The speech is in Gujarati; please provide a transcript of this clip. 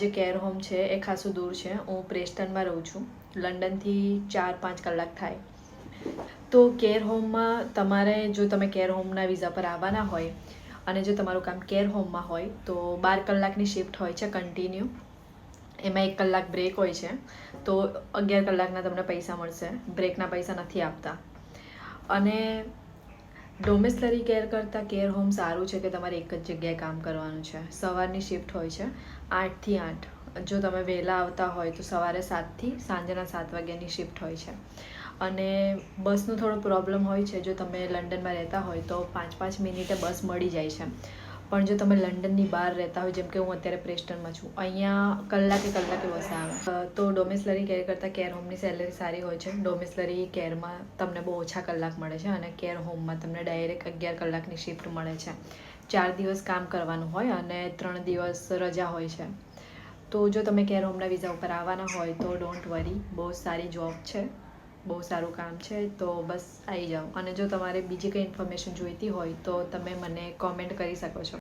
જે કેર હોમ છે એ ખાસું દૂર છે. હું પ્રેસ્ટનમાં રહું છું. લંડનથી 4-5 કલાક થાય. તો કેર હોમમાં તમારે જો તમે કેર હોમના વિઝા પર આવવાના હોય અને જો તમારું કામ કેર હોમમાં હોય તો 12 કલાકની શિફ્ટ હોય છે કન્ટિન્યુ. એમાં 1 કલાક બ્રેક હોય છે, તો 11 કલાકના તમને પૈસા મળશે. બ્રેકના પૈસા નથી આપતા. અને ડોમેસ્ટરી કેર કરતાં કેર હોમ સારું છે કે તમારે એક જ જગ્યાએ કામ કરવાનું છે. સવારની શિફ્ટ હોય છે 8 થી 8. જો તમે વહેલા આવતા હોય તો સવારે 7 થી સાંજના 7 વાગ્યાની શિફ્ટ હોય છે. અને બસનો થોડો પ્રોબ્લેમ હોય છે. જો તમે લંડનમાં રહેતા હોય તો 5-5 મિનિટે બસ મળી જાય છે. પણ જો તમે લંડનની બહાર રહેતા હોય, જેમ કે હું અત્યારે પ્રેસ્ટનમાં છું, અહીંયા કલાકે બસ આવે. તો ડોમેસ્ટરી કેર કરતાં કેર હોમની સેલરી સારી હોય છે. ડોમેસ્ટરી કેરમાં તમને બહુ ઓછા કલાક મળે છે અને કેર હોમમાં તમને ડાયરેક્ટ 11 કલાકની શિફ્ટ મળે છે. 4 દિવસ કામ કરવાનું હોય અને 3 દિવસ રજા હોય છે. તો જો તમે કેર હોમના વિઝા ઉપર આવવાના હોય તો ડોન્ટ વરી, બહુ સારી જોબ છે, બહુ સારું કામ છે. તો બસ આવી જાઓ. અને જો તમારે બીજી કંઈ ઇન્ફોર્મેશન જોઈતી હોય તો તમે મને કોમેન્ટ કરી શકો છો.